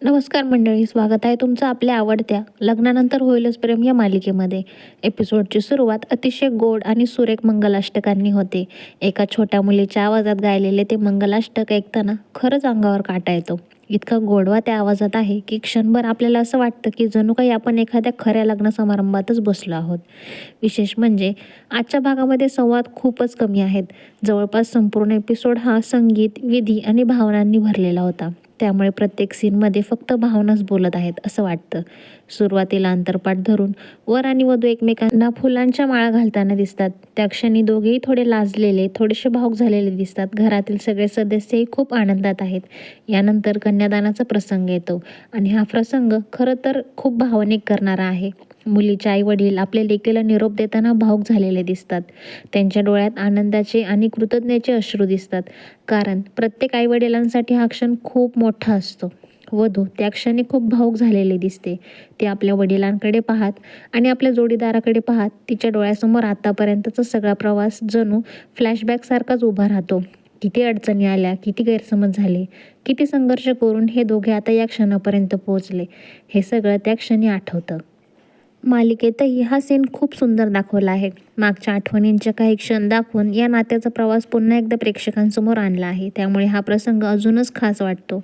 नमस्कार मंडळी, स्वागत आहे तुमचं आपल्या आवडत्या लग्नानंतर होईलच प्रेम या मालिकेमध्ये. एपिसोडची सुरुवात अतिशय गोड आणि सुरेख मंगलाष्टकांनी होते. एका छोट्या मुलीच्या आवाजात गायलेले ते मंगलाष्टक ऐकताना खरंच अंगावर काटा येतो. इतका गोडवा त्या आवाजात आहे की क्षणभर आपल्याला असं वाटतं की जणू काही आपण एखाद्या खऱ्या लग्न समारंभातच बसलो आहोत. विशेष म्हणजे आजच्या भागामध्ये संवाद खूपच कमी आहेत. जवळपास संपूर्ण एपिसोड हा संगीत, विधी आणि भावनांनी भरलेला होता. त्यामुळे प्रत्येक सीनमध्ये फक्त भावनाच बोलत आहेत असं वाटतं. सुरुवातीला अंतरपाट धरून वर आणि वधू एकमेकांना फुलांच्या माळा घालताना दिसतात. त्या क्षणी दोघेही थोडे लाजलेले, थोडेसे भावुक झालेले दिसतात. घरातील सगळे सदस्यही खूप आनंदात आहेत. यानंतर कन्यादानाचा प्रसंग येतो आणि हा प्रसंग खरं तर खूप भावनिक करणारा आहे. मुलीचे आई वडील आपल्या लेकीला निरोप देताना भावुक झालेले दिसतात. त्यांच्या डोळ्यात आनंदाचे आणि कृतज्ञतेचे अश्रू दिसतात. कारण प्रत्येक आई वडिलांसाठी हा क्षण खूप मोठा असतो. वधू त्या क्षणी खूप भावुक झालेली दिसते. ती आपल्या वडिलांकडे पाहत आणि आपल्या जोडीदाराकडे पाहत तिच्या डोळ्यासमोर आतापर्यंतचा सगळा प्रवास जणू फ्लॅशबॅकसारखाच उभा राहतो. किती अडचणी आल्या, किती गैरसमज झाले, किती संघर्ष करून हे दोघे आता या क्षणापर्यंत पोहोचले, हे सगळं त्या क्षणी आठवतं. मालिकेतही हा सीन खूप सुंदर दाखवला आहे. मागच्या आठवणींचे काही क्षण दाखवून या नात्याचा प्रवास पुन्हा एकदा प्रेक्षकांसमोर आणला आहे. त्यामुळे हा प्रसंग अजूनच खास वाटतो.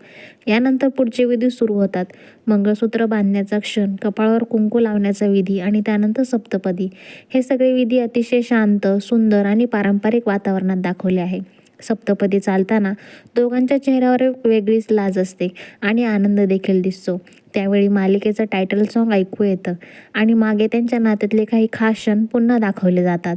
यानंतर पुढचे विधी सुरू होतात. मंगळसूत्र बांधण्याचा क्षण, कपाळावर कुंकू लावण्याचा विधी आणि त्यानंतर सप्तपदी. हे सगळे विधी अतिशय शांत, सुंदर आणि पारंपरिक वातावरणात दाखवले आहे. सप्तपदी चालताना दोघांच्या चेहऱ्यावर एक वेगळीच लाज असते आणि आनंद देखील दिसतो. त्यावेळी मालिकेचं टायटल सॉन्ग ऐकू येतं आणि मागे त्यांच्या नात्यातले काही खास क्षण पुन्हा दाखवले जातात.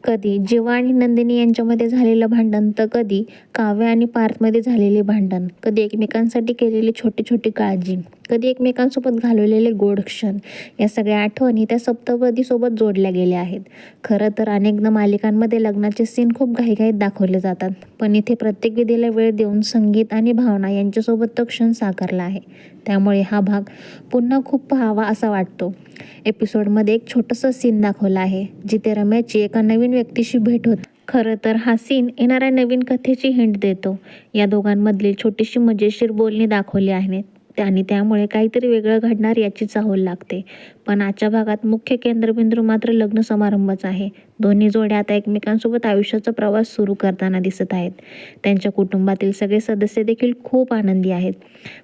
कधी जीवा आणि नंदिनी यांच्यामध्ये झालेलं भांडण, तर कधी काव्य आणि पार्थमध्ये झालेले भांडण, कधी एकमेकांसाठी केलेली छोटी छोटी काळजी, कधी एकमेकांसोबत घालवलेले गोड क्षण. या सगळ्या आठवणी त्या सप्तपदीसोबत जोडल्या गेल्या आहेत. खरं तर अनेकदा मालिकांमध्ये लग्नाचे सीन खूप घाईघाईत दाखवले जातात, पण इथे प्रत्येक विधीला वेळ देऊन संगीत आणि भावना यांच्यासोबत तो क्षण साकारला आहे. त्यामुळे हा भाग पुन्हा खूप पाहावा असा वाटतो. एपिसोडमध्ये एक छोटंसं सीन दाखवलं आहे जिथे रम्याची एका नवीन व्यक्तीशी भेट होते. खरं तर हा सीन येणाऱ्या नवीन कथेची हिंट देतो. या दोघांमधली छोटीशी मजेशीर बोलणी दाखवली आहेत आणि त्यामुळे काहीतरी वेगळं घडणार याची चाहूल लागते. पण आजच्या भागात मुख्य केंद्रबिंदू मात्र लग्न समारंभच आहे. दोन्ही जोड्या आता एकमेकांसोबत आयुष्याचा प्रवास सुरू करताना दिसत आहेत. त्यांच्या कुटुंबातील सगळे सदस्य देखील खूप आनंदी आहेत.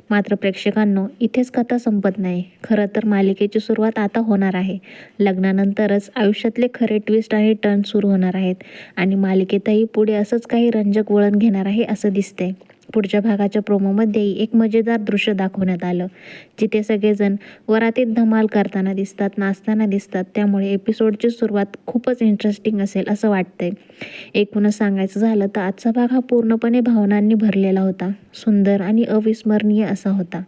मात्र प्रेक्षकांनो, इथेच कथा संपत नाही. खरं तर मालिकेची सुरुवात आता होणार आहे. लग्नानंतरच आयुष्यातले खरे ट्विस्ट आणि टर्न सुरू होणार आहेत आणि मालिकेतही पुढे असंच काही रंजक वळण घेणार आहे असं दिसतंय. पुढच्या भागाच्या प्रोमोमध्येही एक मजेदार दृश्य दाखवण्यात आलं जिथे सगळेजण वरातीत धमाल करताना दिसतात, नाचताना दिसतात. त्यामुळे एपिसोडची सुरुवात खूपच इंटरेस्टिंग असेल असं वाटतंय. एकूणच सांगायचं झालं तर आजचा भाग हा पूर्णपणे भावनांनी भरलेला होता. सुंदर आणि अविस्मरणीय असा होता.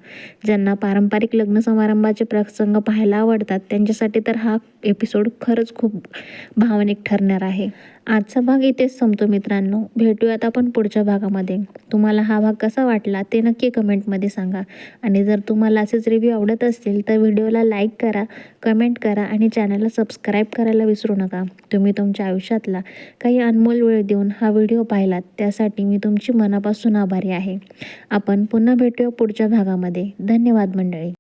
ज्यांना पारंपरिक लग्न समारंभाचे प्रसंग पाहायला आवडतात त्यांच्यासाठी तर हा एपिसोड खरंच खूप भावनिक ठरणार आहे. आजचा भाग इथेच संपतो मित्रांनो. भेटूयात आपण पुढच्या भागामध्ये. तुम्हाला हा भाग कसा वाटला ते नक्की कमेंटमध्ये सांगा आणि जर तुम्हाला असेच रिव्ह्यू आवडत असतील तर व्हिडिओला लाईक करा, कमेंट करा आणि चॅनलला सबस्क्राईब करायला विसरू नका. तुम्ही तुमच्या आयुष्यातला काही अनमोल वेळ देऊन हा व्हिडिओ पाहिलात त्यासाठी मी तुमची मनापासून आभारी आहे. आपण पुन्हा भेटूया पुढच्या भागामध्ये. धन्यवाद मंडळी.